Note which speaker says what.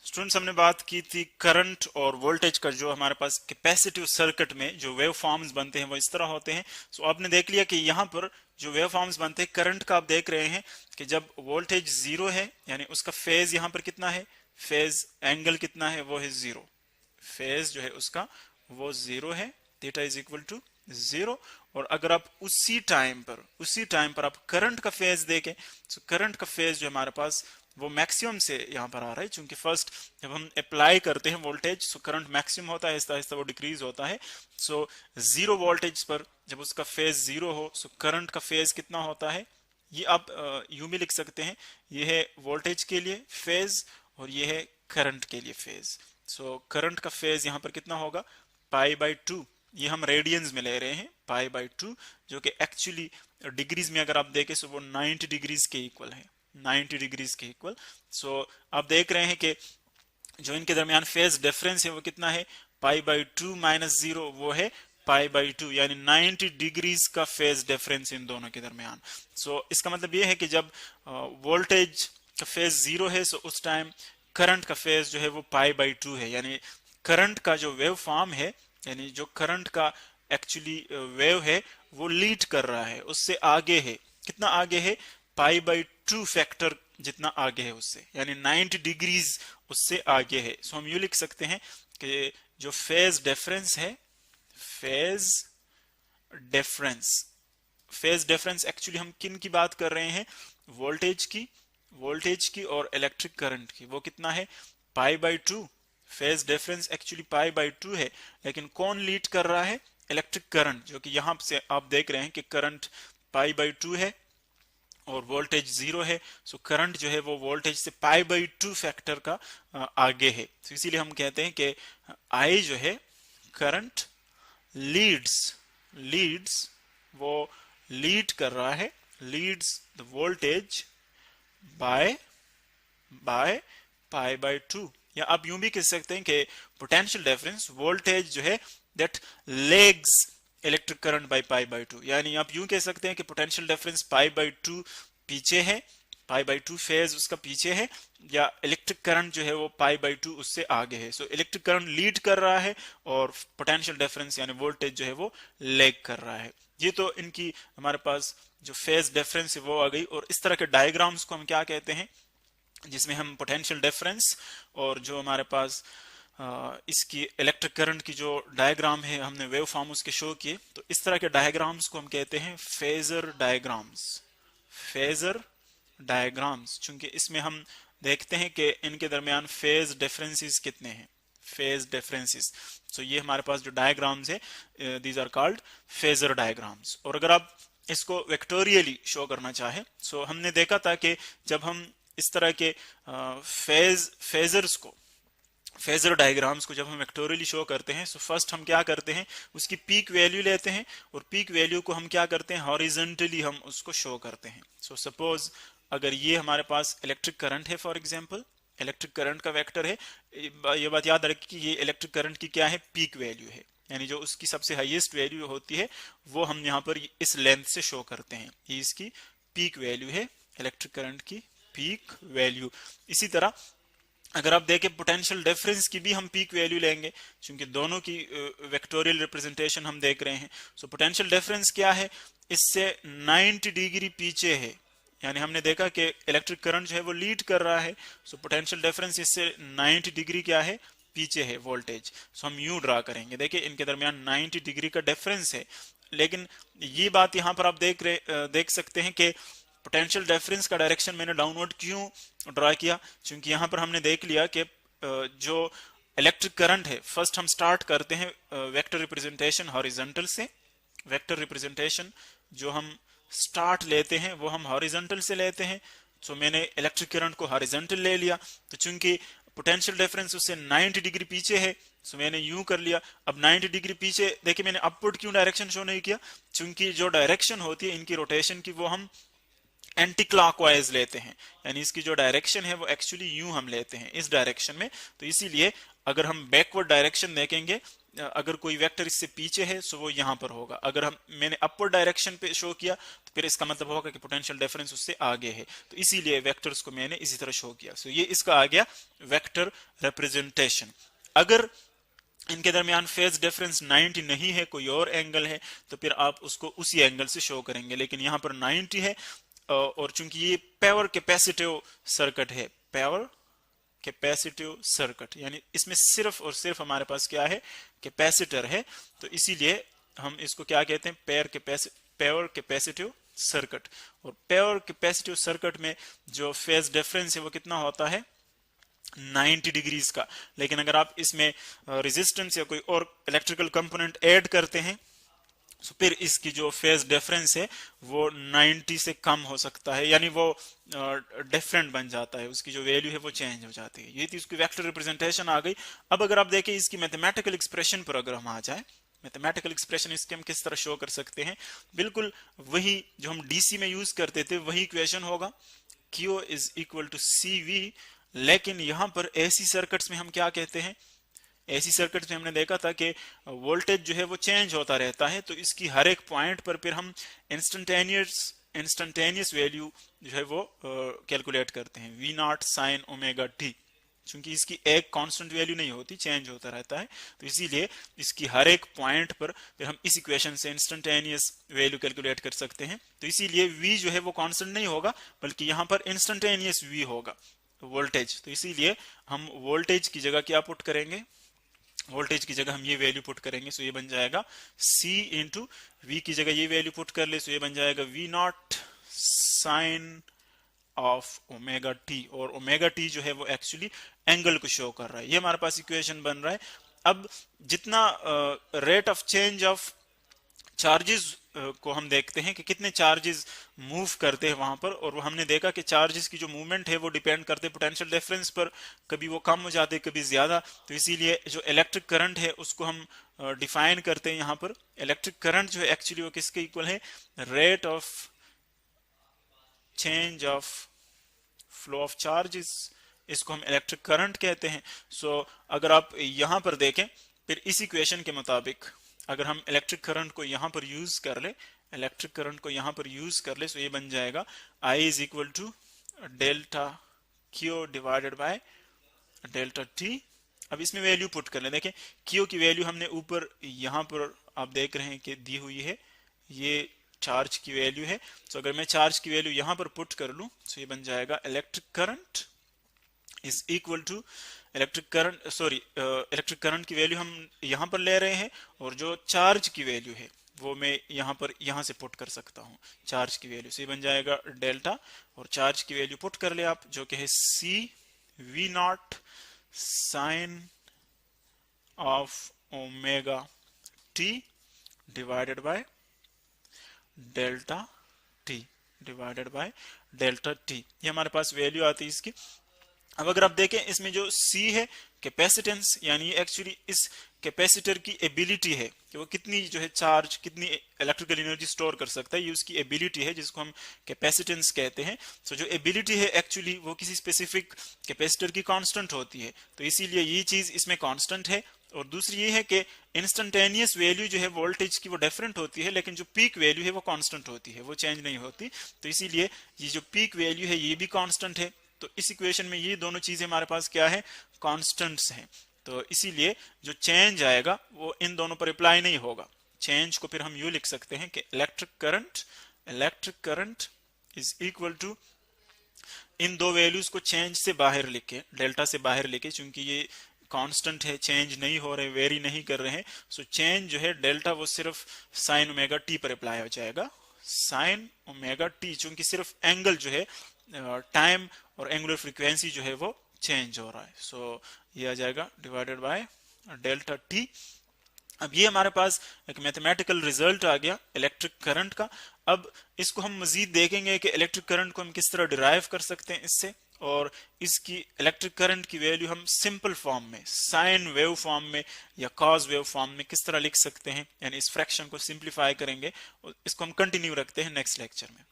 Speaker 1: Students, हमने बात की थी करंट और वोल्टेज का। जो हमारे पास कैपेसिटिव सर्किट में जो वेव फॉर्म्स बनते हैं वो इस तरह होते हैं। सो आपने देख लिया कि यहाँ पर जो वेव फॉर्म्स बनते हैं करंट का, आप देख रहे हैं कि जब वोल्टेज जीरो है यानी उसका फेज यहाँ पर कितना है, फेज एंगल कितना है, वो है जीरो। फेज जो है उसका वो जीरो है, theta is equal to zero. और अगर आप उसी टाइम पर आप करंट का फेज देखें तो करंट का फेज जो हमारे पास वो मैक्सिमम से यहाँ पर आ रहा है, क्योंकि फर्स्ट जब हम अप्लाई करते हैं वोल्टेज सो करंट मैक्सिमम होता है, आहिस्ता आहिस्ता वो डिक्रीज होता है। सो जीरो वोल्टेज पर जब उसका फेज जीरो हो सो करंट का फेज कितना होता है, ये आप यूं भी लिख सकते हैं, ये है वोल्टेज के लिए फेज और ये है करंट के लिए फेज। सो करंट का फेज यहाँ पर कितना होगा, पाई बाई टू। ये हम रेडियंस में ले रहे हैं, पाई बाई टू, जो कि एक्चुअली डिग्रीज में अगर आप देखें तो वो 90 डिग्रीज के इक्वल है, 90 डिग्रीज के इक्वल। सो आप देख रहे हैं कि जो इनके दरमियान फेज डिफरेंस है वो कितना है, pi by two minus zero, वो है पाई बाई टू, यानी 90 डिग्रीज का फेज डिफरेंस इन दोनों के दरमियान। सो इसका मतलब ये है कि जब वोल्टेज का फेज जीरो है सो उस टाइम करंट का फेज जो है वो पाई बाई टू है, यानी करंट का जो वेव फॉर्म है, यानी जो करंट का एक्चुअली वेव है वो लीड कर रहा है, उससे आगे है। कितना आगे है, पाई बाई टू फैक्टर जितना आगे है उससे, यानी 90 डिग्रीज उससे आगे है। सो हम यू लिख सकते हैं कि जो फेज डिफरेंस है, phase difference, phase difference actually हम किन की बात कर रहे हैं, वोल्टेज की और इलेक्ट्रिक करंट की, वो कितना है, pi by two. Phase difference actually pi by two है, लेकिन कौन लीड कर रहा है, इलेक्ट्रिक करंट, जो कि यहां से आप देख रहे हैं कि करंट पाई बाई टू है और वोल्टेज जीरो है। सो करंट जो है वो वोल्टेज से पाई बाई टू फैक्टर का आगे है। तो इसीलिए हम कहते हैं कि आई जो है करंट लीड्स वो लीड कर रहा है, leads the voltage by pi by two. या आप यूं भी कह सकते हैं कि पोटेंशियल डिफरेंस वोल्टेज जो है that legs electric current by pi by two, यानी आप यूं कह सकते हैं कि potential difference pi by two पीछे है, पाई बाई टू फेज उसका पीछे है, या इलेक्ट्रिक करंट जो है वो पाई बाई टू उससे आगे है। सो इलेक्ट्रिक करंट लीड कर रहा है और पोटेंशियल डिफरेंस यानी वोल्टेज जो है वो लेग कर रहा है। ये तो इनकी हमारे पास जो फेज डिफरेंस है वो आ गई। और इस तरह के डायग्राम्स को हम क्या कहते हैं, जिसमें हम पोटेंशियल डिफरेंस और जो हमारे पास इसकी इलेक्ट्रिक करंट की जो डायग्राम है हमने वेव फॉर्म उसके शो किए, तो इस तरह के डायग्राम्स को हम कहते हैं फेजर डायग्राम्स। फेजर डायग्राम्स, चूंकि इसमें हम देखते हैं कि इनके दरमियान फेज डिफरेंसेस कितने हैं, फेज डिफरेंसेस। सो ये हमारे पास जो डायग्राम्स है these are called phasor diagrams. और अगर आप इसको वेक्टोरियली शो करना चाहे, सो हमने देखा था कि जब हम इस तरह के फेजर डायग्राम्स को जब हम वेक्टोरियली शो करते हैं, सो फर्स्ट हम क्या करते हैं, उसकी पीक वैल्यू लेते हैं और पीक वैल्यू को हम क्या करते हैं, हॉरिजॉन्टली हम उसको शो करते हैं। सो सपोज अगर ये हमारे पास इलेक्ट्रिक करंट है, फॉर एग्जांपल इलेक्ट्रिक करंट का वेक्टर है, ये बात याद रखिए कि ये इलेक्ट्रिक करंट की क्या है, पीक वैल्यू है, यानी जो उसकी सबसे हाईएस्ट वैल्यू होती है वो हम यहाँ पर इस लेंथ से शो करते हैं, ये इसकी पीक वैल्यू है, इलेक्ट्रिक करंट की पीक वैल्यू। इसी तरह अगर आप देखें पोटेंशियल डिफरेंस की भी हम पीक वैल्यू लेंगे, क्योंकि दोनों की वेक्टोरियल रिप्रेजेंटेशन हम देख रहे हैं। सो पोटेंशियल डिफरेंस क्या है, इससे 90 डिग्री पीछे है, यानी हमने देखा कि इलेक्ट्रिक करंट जो है वो लीड कर रहा है। सो पोटेंशियल डिफरेंस इससे 90 डिग्री क्या है, पीछे है वोल्टेज। सो हम यू ड्रा करेंगे, देखिए इनके दरमियान 90 डिग्री का डिफरेंस है। लेकिन ये बात यहाँ पर आप देख सकते हैं कि पोटेंशियल डिफरेंस का डायरेक्शन मैंने डाउनवर्ड क्यों ड्रा किया, क्योंकि यहाँ पर हमने देख लिया कि जो इलेक्ट्रिक करंट है, फर्स्ट हम स्टार्ट करते हैं वेक्टर रिप्रेजेंटेशन हॉरिजॉन्टल से। वेक्टर रिप्रेजेंटेशन जो हम स्टार्ट लेते हैं वो हम हॉरिजॉन्टल से लेते हैं। तो मैंने इलेक्ट्रिक करंट को हॉरिजॉन्टल ले लिया, तो चूंकि पोटेंशियल डिफरेंस उससे 90 डिग्री पीछे है, सो मैंने यूं कर लिया। अब 90 डिग्री पीछे देखिए, मैंने अपवर्ड क्यों डायरेक्शन शो नहीं किया, क्योंकि जो डायरेक्शन होती है इनकी रोटेशन की वो हम एंटी क्लॉकवाइज लेते हैं, यानी इसकी जो डायरेक्शन है वो एक्चुअली यूं हम लेते हैं इस डायरेक्शन में। तो इसीलिए अगर हम बैकवर्ड डायरेक्शन देखेंगे अगर कोई वेक्टर इससे पीछे है तो वो यहाँ पर होगा। अगर मैंने अपवर्ड डायरेक्शन पे शो किया तो फिर इसका मतलब होगा कि पोटेंशियल डिफरेंस उससे आगे है, तो इसीलिए वेक्टर्स को मैंने इसी तरह शो किया। सो ये इसका आ गया वेक्टर रिप्रेजेंटेशन। अगर इनके दरमियान फेज डिफरेंस 90 नहीं है, कोई और एंगल है, तो फिर आप उसको उसी एंगल से शो करेंगे। लेकिन यहाँ पर 90 है और चूंकि ये पावर कैपेसिटिव सर्किट है, पावर कैपेसिटिव सर्किट, यानी इसमें सिर्फ और सिर्फ हमारे पास क्या है, कैपेसिटर है, तो इसीलिए हम इसको क्या कहते हैं, पावर कैपेसिटिव सर्किट। और पावर कैपेसिटिव सर्किट में जो फेज डिफरेंस है वो कितना होता है, 90 डिग्रीज का। लेकिन अगर आप इसमें रेजिस्टेंस या कोई और इलेक्ट्रिकल कंपोनेंट ऐड करते हैं तो फिर इसकी जो फेज डिफरेंस है वो 90 से कम हो सकता है, यानी वो डिफरेंट बन जाता है, उसकी जो वैल्यू है वो चेंज हो जाती है। ये थी उसकी वेक्टर रिप्रेजेंटेशन आ गई। अब अगर आप देखें इसकी मैथमेटिकल एक्सप्रेशन पर अगर हम आ जाए, मैथमेटिकल एक्सप्रेशन इसके हम किस तरह शो कर सकते हैं, बिल्कुल वही जो हम डीसी में यूज करते थे वही इक्वेशन होगा, Q is equal to CV। लेकिन यहां पर एसी सर्किट्स में हम क्या कहते हैं, एसी सर्किट में हमने देखा था कि वोल्टेज जो है वो चेंज होता रहता है, तो इसकी हर एक पॉइंट पर फिर हम इंस्टेंटेनियस वैल्यू जो है वो कैलकुलेट करते हैं, V0 sin ओमेगा t। क्योंकि इसकी एक कांस्टेंट वैल्यू नहीं होती, चेंज होता रहता है, तो इसीलिए इसकी हर एक पॉइंट पर फिर हम इस इक्वेशन से इंस्टेंटेनियस वैल्यू कैलकुलेट कर सकते हैं। तो इसीलिए V जो है वो कांस्टेंट नहीं होगा, बल्कि यहाँ पर इंस्टेंटेनियस V होगा वोल्टेज। तो इसीलिए हम वोल्टेज की जगह क्या पुट करेंगे, वोल्टेज की जगह हम ये वैल्यू पुट करेंगे, सो ये बन जाएगा C इंटू V की जगह ये वैल्यू पुट कर ले, सो ये बन जाएगा V0 sine of omega t. और ओमेगा टी जो है वो एक्चुअली एंगल को शो कर रहा है। ये हमारे पास इक्वेशन बन रहा है। अब जितना rate of change of charges को हम देखते हैं कि कितने चार्जेस मूव करते हैं वहां पर, और हमने देखा कि चार्जेस की जो मूवमेंट है वो डिपेंड करते हैं पोटेंशियल डिफरेंस पर, कभी वो कम हो जाते हैं कभी ज्यादा। तो इसीलिए जो इलेक्ट्रिक करंट है उसको हम डिफाइन करते हैं यहाँ पर। इलेक्ट्रिक करंट जो है एक्चुअली वो किसके इक्वल है, rate of change of flow of charges, इसको हम इलेक्ट्रिक करंट कहते हैं। सो अगर आप यहां पर देखें फिर इस इक्वेशन के मुताबिक अगर हम इलेक्ट्रिक करंट को यहां पर यूज कर ले, इलेक्ट्रिक करंट को यहां पर यूज कर ले, सो ये बन जाएगा I is equal to delta Q divided by delta T। अब इसमें वैल्यू पुट कर ले, देखें Q की वैल्यू हमने ऊपर यहां पर आप देख रहे हैं कि दी हुई है, ये चार्ज की वैल्यू है। तो अगर मैं चार्ज की वैल्यू यहां पर पुट कर लूं तो ये बन जाएगा electric current is equal to electric current की वैल्यू हम यहां पर ले रहे हैं, और जो चार्ज की वैल्यू है वो मैं यहां से पुट कर सकता हूं, चार्ज की वैल्यू। से बन जाएगा डेल्टा, और चार्ज की वैल्यू पुट कर ले आप, जो कि है C V0 sine of omega t divided by delta t divided by delta t। ये हमारे पास वैल्यू आती है इसकी। अब अगर आप देखें इसमें जो C है कैपेसिटेंस, यानी एक्चुअली इस कैपेसिटर की एबिलिटी है कि वो कितनी जो है चार्ज, कितनी इलेक्ट्रिकल एनर्जी स्टोर कर सकता है, ये उसकी एबिलिटी है जिसको हम कैपेसिटेंस कहते हैं। तो जो एबिलिटी है एक्चुअली वो किसी स्पेसिफिक कैपेसिटर की कांस्टेंट होती है, तो इसीलिए ये चीज इसमें कांस्टेंट है। और दूसरी ये है कि इंस्टेंटेनियस वैल्यू जो है वोल्टेज की वो डिफरेंट होती है, लेकिन जो पीक वैल्यू है वो कांस्टेंट होती है, वो चेंज नहीं होती। तो इसीलिए ये जो पीक वैल्यू है ये भी कांस्टेंट है। तो इस इक्वेशन में ये दोनों चीजें हमारे पास क्या है, कांस्टेंट्स हैं। तो इसीलिए जो चेंज आएगा वो इन दोनों पर अप्लाई नहीं होगा। चेंज को फिर हम यूं लिख सकते हैं कि electric current is equal to, इन दो वैल्यूज को चेंज से बाहर लिखे, डेल्टा से बाहर लिखे, क्योंकि ये कांस्टेंट है, चेंज नहीं हो रहे, वेरी नहीं कर रहे हैं। सो चेंज जो है डेल्टा वो सिर्फ साइन ओमेगा टी पर अप्लाई हो जाएगा, साइन ओमेगा टी, चूंकि सिर्फ एंगल जो है टाइम और एंगुलर फ्रीक्वेंसी जो है वो चेंज हो रहा है। सो ये आ जाएगा डिवाइडेड बाय डेल्टा टी। अब ये हमारे पास एक मैथमेटिकल रिजल्ट आ गया इलेक्ट्रिक करंट का। अब इसको हम मजीद देखेंगे कि इलेक्ट्रिक करंट को हम किस तरह डिराइव कर सकते हैं इससे, और इसकी इलेक्ट्रिक करंट की वैल्यू हम सिंपल फॉर्म में, साइन वेव फॉर्म में या कॉज वेव फॉर्म में किस तरह लिख सकते हैं, यानी इस फ्रैक्शन को सिंप्लीफाई करेंगे। और इसको हम कंटिन्यू रखते हैं नेक्स्ट लेक्चर में।